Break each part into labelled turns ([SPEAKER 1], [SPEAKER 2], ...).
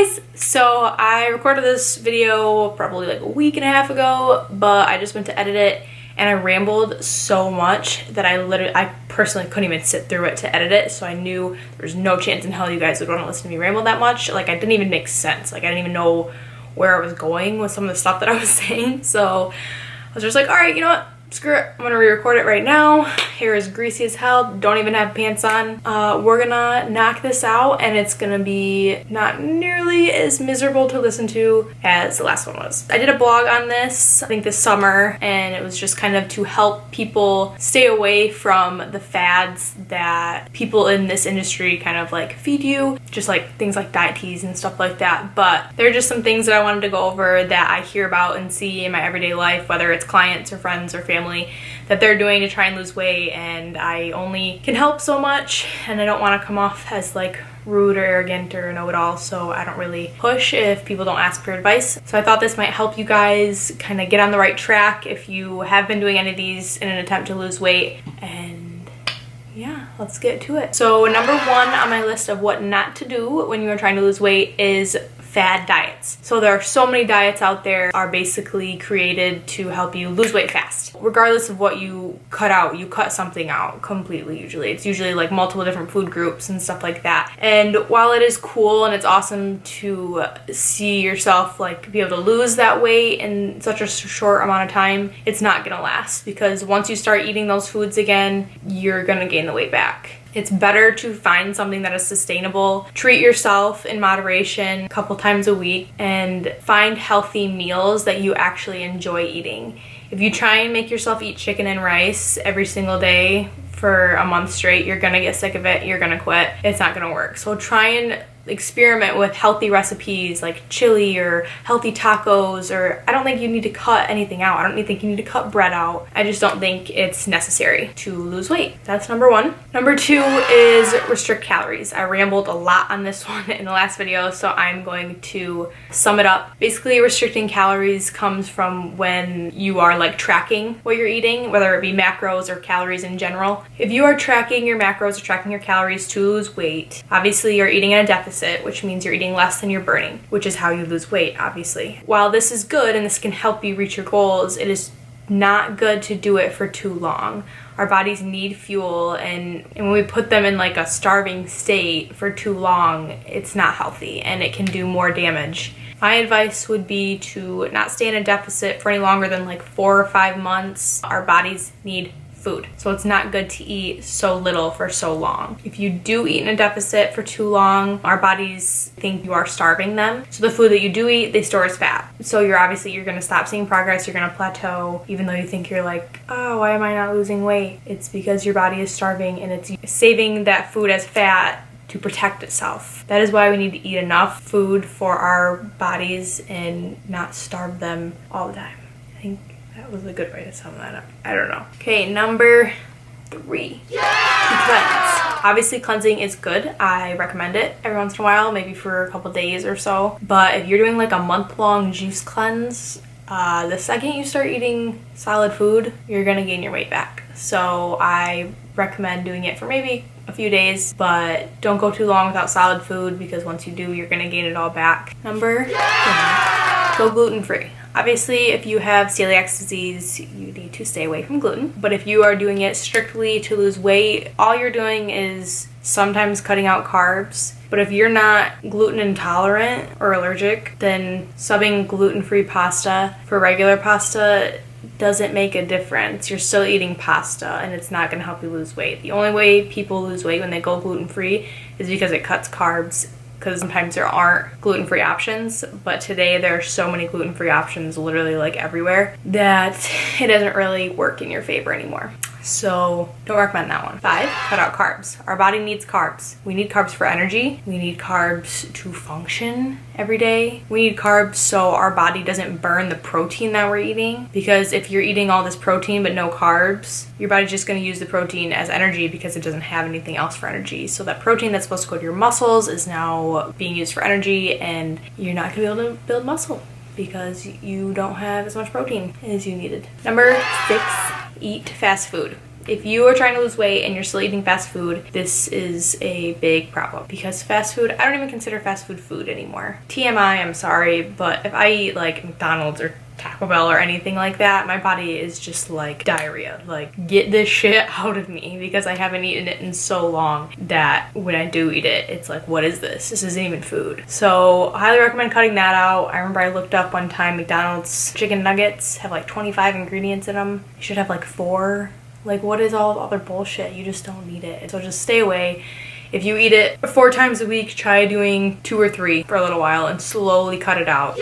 [SPEAKER 1] guys! So I recorded this video probably like a week and a half ago, but I just went to edit it and I rambled so much that I personally couldn't even sit through it to edit it, so I knew there was no chance in hell you guys would want to listen to me ramble that much. Like, I didn't even make sense. Like, I didn't even know where I was going with some of the stuff that I was saying, so I was just like, alright, you know what? Screw it, I'm gonna re-record it right now. Hair is greasy as hell, don't even have pants on. We're gonna knock this out and it's gonna be not nearly as miserable to listen to as the last one was. I did a blog on this, I think this summer, and it was just kind of to help people stay away from the fads that people in this industry kind of like feed you, just like things like diet teas and stuff like that. But there are just some things that I wanted to go over that I hear about and see in my everyday life, whether it's clients or friends or family, that they're doing to try and lose weight, and I only can help so much, and I don't want to come off as like rude or arrogant or know-it-all, so I don't really push if people don't ask for advice. So I thought this might help you guys kind of get on the right track if you have been doing any of these in an attempt to lose weight. And yeah, let's get to it. So number one on my list of what not to do when you are trying to lose weight is fad diets. So there are so many diets out there are basically created to help you lose weight fast. Regardless of what you cut out, you cut something out completely usually. It's usually like multiple different food groups and stuff like that. And while it is cool and it's awesome to see yourself like be able to lose that weight in such a short amount of time, it's not gonna last, because once you start eating those foods again, you're gonna gain the weight back. It's better to find something that is sustainable, treat yourself in moderation a couple times a week, and find healthy meals that you actually enjoy eating. If you try and make yourself eat chicken and rice every single day for a month straight, you're gonna get sick of it, you're gonna quit, it's not gonna work. So try and experiment with healthy recipes like chili or healthy tacos, or I don't think you need to cut anything out. I don't think you need to cut bread out. I just don't think it's necessary to lose weight. That's number one. Number two is restrict calories. I rambled a lot on this one in the last video, so I'm going to sum it up. Basically, restricting calories comes from when you are like tracking what you're eating, whether it be macros or calories in general. If you are tracking your macros or tracking your calories to lose weight, obviously you're eating in a deficit, which means you're eating less than you're burning, which is how you lose weight, obviously. While this is good and this can help you reach your goals, it is not good to do it for too long. Our bodies need fuel, and when we put them in like a starving state for too long, it's not healthy and it can do more damage. My advice would be to not stay in a deficit for any longer than like 4 or 5 months. Our bodies need food, so it's not good to eat so little for so long. If you do eat in a deficit for too long, our bodies think you are starving them, so the food that you do eat, they store as fat. So you're going to stop seeing progress, you're going to plateau, even though you think you're like, oh, why am I not losing weight? It's because your body is starving and it's saving that food as fat to protect itself. That is why we need to eat enough food for our bodies and not starve them all the time. I think that was a good way to sum that up. I don't know. Okay, number 3. Yeah! Cleanse. Obviously, cleansing is good. I recommend it every once in a while, maybe for a couple days or so. But if you're doing like a month-long juice cleanse, the second you start eating solid food, you're gonna gain your weight back. So I recommend doing it for maybe a few days, but don't go too long without solid food, because once you do, you're gonna gain it all back. Number 4, go gluten-free. Obviously, if you have celiac disease, you need to stay away from gluten. But if you are doing it strictly to lose weight, all you're doing is sometimes cutting out carbs. But if you're not gluten intolerant or allergic, then subbing gluten-free pasta for regular pasta doesn't make a difference. You're still eating pasta and it's not going to help you lose weight. The only way people lose weight when they go gluten-free is because it cuts carbs, because sometimes there aren't gluten-free options, but today there are so many gluten-free options literally like everywhere that it doesn't really work in your favor anymore. So don't recommend that one. 5, cut out carbs. Our body needs carbs. We need carbs for energy. We need carbs to function every day. We need carbs so our body doesn't burn the protein that we're eating, because if you're eating all this protein but no carbs, your body's just going to use the protein as energy because it doesn't have anything else for energy. So that protein that's supposed to go to your muscles is now being used for energy, and you're not going to be able to build muscle because you don't have as much protein as you needed. Number 6, eat fast food. If you are trying to lose weight and you're still eating fast food, this is a big problem, because fast food, I don't even consider fast food food anymore. TMI, I'm sorry, but if I eat like McDonald's or Taco Bell or anything like that, my body is just like diarrhea. Like, get this shit out of me, because I haven't eaten it in so long that when I do eat it, it's like, what is this? This isn't even food. So I highly recommend cutting that out. I remember I looked up one time, McDonald's chicken nuggets have like 25 ingredients in them. You should have like 4. Like, what is all the other bullshit? You just don't need it. So just stay away. If you eat it 4 times a week, try doing 2 or 3 for a little while and slowly cut it out.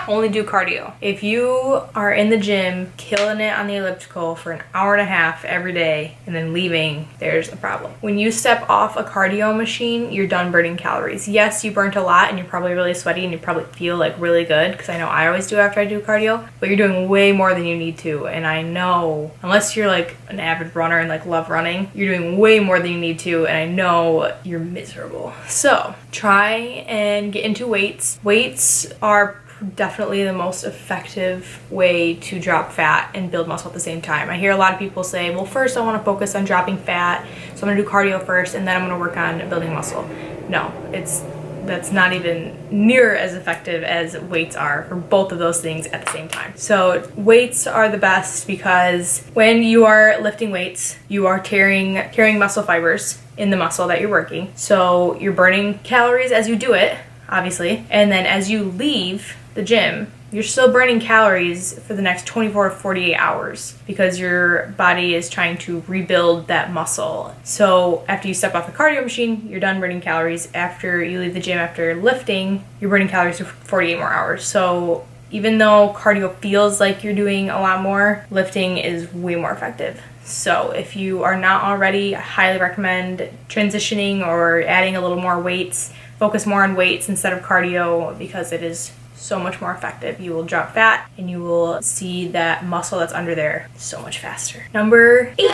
[SPEAKER 1] Only do cardio. If you are in the gym killing it on the elliptical for an hour and a half every day and then leaving, there's a problem. When you step off a cardio machine, you're done burning calories. Yes, you burnt a lot and you're probably really sweaty and you probably feel like really good, because I know I always do after I do cardio, but you're doing way more than you need to. And I know, unless you're like an avid runner and like love running, you're doing way more than you need to, and I know you're miserable. So try and get into weights. Weights are definitely the most effective way to drop fat and build muscle at the same time. I hear a lot of people say, well, first I want to focus on dropping fat, so I'm going to do cardio first and then I'm going to work on building muscle. No, that's not even near as effective as weights are for both of those things at the same time. So weights are the best, because when you are lifting weights, you are carrying muscle fibers in the muscle that you're working. So you're burning calories as you do it, obviously, and then as you leave the gym, you're still burning calories for the next 24 to 48 hours, because your body is trying to rebuild that muscle. So after you step off the cardio machine, you're done burning calories. After you leave the gym, after lifting, you're burning calories for 48 more hours. So even though cardio feels like you're doing a lot more, lifting is way more effective. So if you are not already, I highly recommend transitioning or adding a little more weights. Focus more on weights instead of cardio, because it is so much more effective. You will drop fat and you will see that muscle that's under there so much faster. Number 8,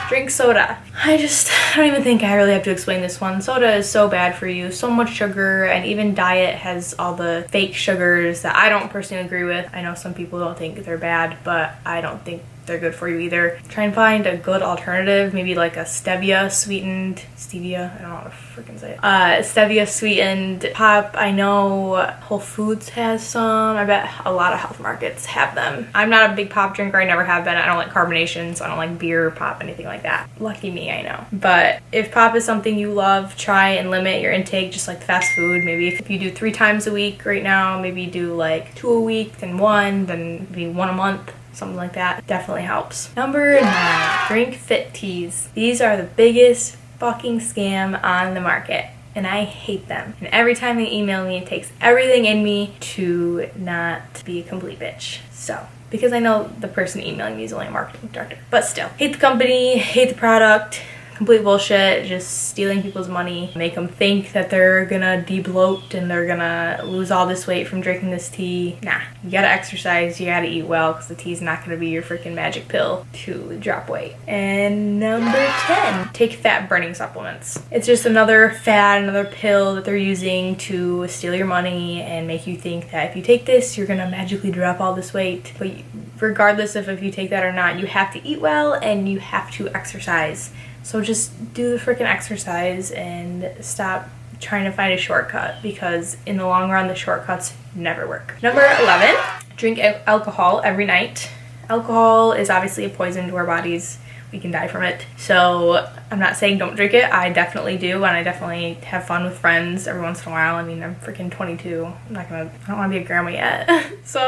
[SPEAKER 1] drink soda. I don't even think I really have to explain this one. Soda is so bad for you, so much sugar, and even diet has all the fake sugars that I don't personally agree with. I know some people don't think they're bad, but I don't think they're good for you either. Try and find a good alternative, maybe like a stevia sweetened pop. I know Whole Foods has some. I bet a lot of health markets have them. I'm not a big pop drinker. I never have been. I don't like carbonations. I don't like beer, pop, anything like that. Lucky me, I know. But if pop is something you love, try and limit your intake, just like the fast food. Maybe if you do 3 times a week right now, maybe do like 2 a week, then 1, then maybe 1 a month. Something like that definitely helps. Number 9, drink fit teas. These are the biggest fucking scam on the market, and I hate them. And every time they email me, it takes everything in me to not be a complete bitch. So, because I know the person emailing me is only a marketing director, but still, hate the company, hate the product. Complete bullshit, just stealing people's money. Make them think that they're gonna de-bloat and they're gonna lose all this weight from drinking this tea. Nah, you gotta exercise, you gotta eat well, because the tea's not gonna be your freaking magic pill to drop weight. And number 10, take fat burning supplements. It's just another fad, another pill that they're using to steal your money and make you think that if you take this, you're gonna magically drop all this weight. But regardless of if you take that or not, you have to eat well and you have to exercise. So just do the freaking exercise and stop trying to find a shortcut, because in the long run, the shortcuts never work. Number 11, drink alcohol every night. Alcohol is obviously a poison to our bodies. We can die from it. So I'm not saying don't drink it. I definitely do, and I definitely have fun with friends every once in a while. I mean, I'm freaking 22. I don't want to be a grandma yet. So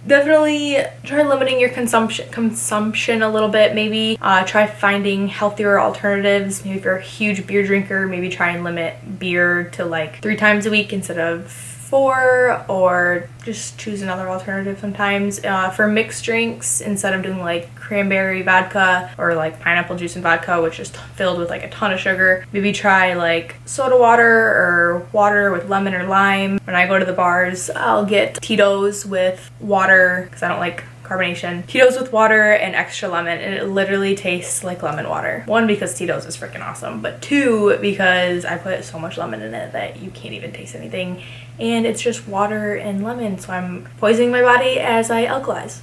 [SPEAKER 1] definitely try limiting your consumption a little bit. Maybe try finding healthier alternatives. Maybe if you're a huge beer drinker, maybe try and limit beer to like 3 times a week instead of 4, or just choose another alternative sometimes. For mixed drinks, instead of doing like cranberry vodka or like pineapple juice and vodka, which is filled with like a ton of sugar, maybe try like soda water or water with lemon or lime. When I go to the bars, I'll get Tito's with water, because I don't like carbonation. Tito's with water and extra lemon, and it literally tastes like lemon water. One, because Tito's is freaking awesome, but two, because I put so much lemon in it that you can't even taste anything, and it's just water and lemon, so I'm poisoning my body as I alkalize.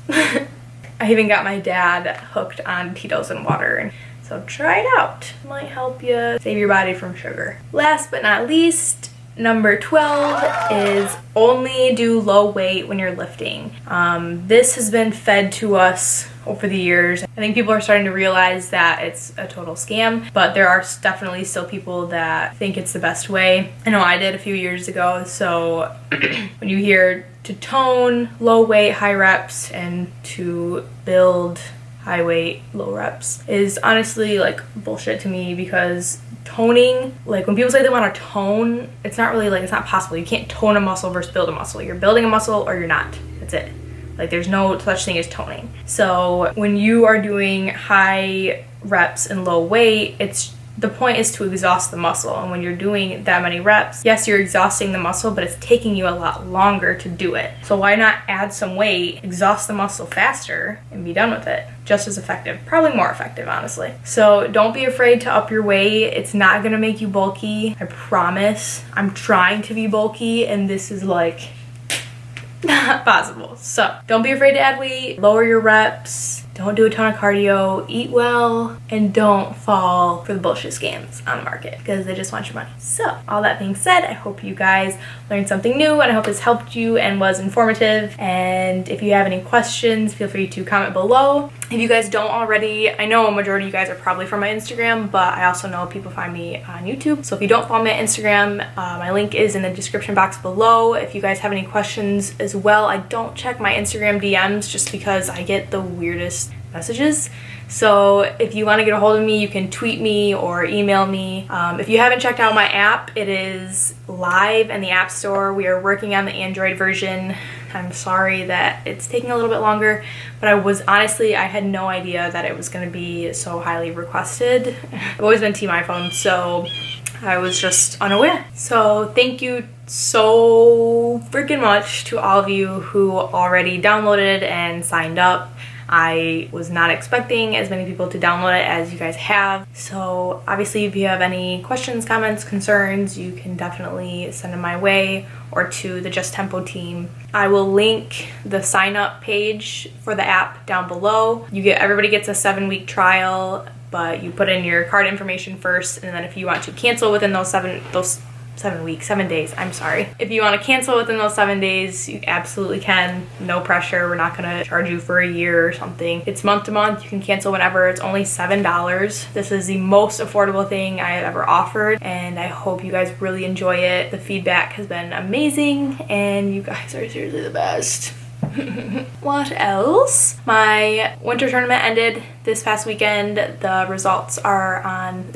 [SPEAKER 1] I even got my dad hooked on Tito's and water, so try it out. It might help you save your body from sugar. Last but not least, number 12 is only do low weight when you're lifting. This has been fed to us over the years. I think people are starting to realize that it's a total scam, but there are definitely still people that think it's the best way. I know I did a few years ago, so when you hear to tone, low weight, high reps, and to build high weight, low reps is honestly like bullshit to me, because toning, like when people say they want to tone, it's not really like, it's not possible. You can't tone a muscle versus build a muscle. You're building a muscle or you're not. That's it. Like there's no such thing as toning. So when you are doing high reps and low weight, the point is to exhaust the muscle. And when you're doing that many reps, yes, you're exhausting the muscle, but it's taking you a lot longer to do it. So why not add some weight, exhaust the muscle faster, and be done with it? Just as effective, probably more effective, honestly. So don't be afraid to up your weight. It's not gonna make you bulky, I promise. I'm trying to be bulky, and this is like not possible. So don't be afraid to add weight, lower your reps, don't do a ton of cardio, eat well, and don't fall for the bullshit scams on the market, because they just want your money. So all that being said, I hope you guys learned something new, and I hope this helped you and was informative. And if you have any questions, feel free to comment below. If you guys don't already, I know a majority of you guys are probably from my Instagram, but I also know people find me on YouTube. So if you don't follow me on Instagram, my link is in the description box below. If you guys have any questions as well, I don't check my Instagram DMs just because I get the weirdest messages. So if you want to get a hold of me, you can tweet me or email me. If you haven't checked out my app, it is live in the App Store. We are working on the Android version. I'm sorry that it's taking a little bit longer, but I had no idea that it was going to be so highly requested. I've always been Team iPhone, so I was just unaware. So thank you so freaking much to all of you who already downloaded and signed up. I was not expecting as many people to download it as you guys have. So obviously if you have any questions, comments, concerns, you can definitely send them my way or to the Just Tempo team. I will link the sign up page for the app down below. Everybody gets a 7-week trial, but you put in your card information first, and then if you want to cancel within those 7 days, I'm sorry. If you want to cancel within those 7 days, you absolutely can. No pressure. We're not going to charge you for a year or something. It's month to month. You can cancel whenever. It's only $7. This is the most affordable thing I have ever offered, and I hope you guys really enjoy it. The feedback has been amazing, and you guys are seriously the best. What else? My winter tournament ended this past weekend. The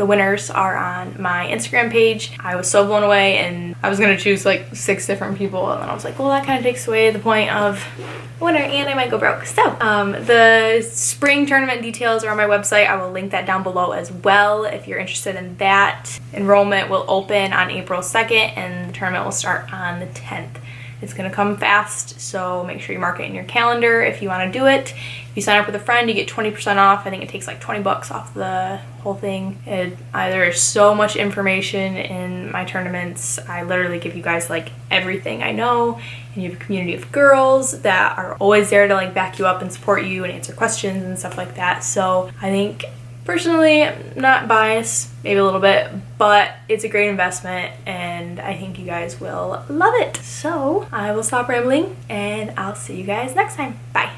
[SPEAKER 1] winners are on my Instagram page. I was so blown away, and I was gonna choose like 6 different people, and then I was like, well, that kind of takes away the point of winner, and I might go broke. So the spring tournament details are on my website. I will link that down below as well if you're interested in that. Enrollment will open on April 2nd, and the tournament will start on the 10th. It's gonna come fast, so make sure you mark it in your calendar if you wanna do it. If you sign up with a friend, you get 20% off. I think it takes like 20 bucks off the whole thing. There is so much information in my tournaments. I literally give you guys like everything I know, and you have a community of girls that are always there to like back you up and support you and answer questions and stuff like that. So I think, personally, I'm not biased, maybe a little bit, but it's a great investment, and I think you guys will love it. So I will stop rambling, and I'll see you guys next time. Bye.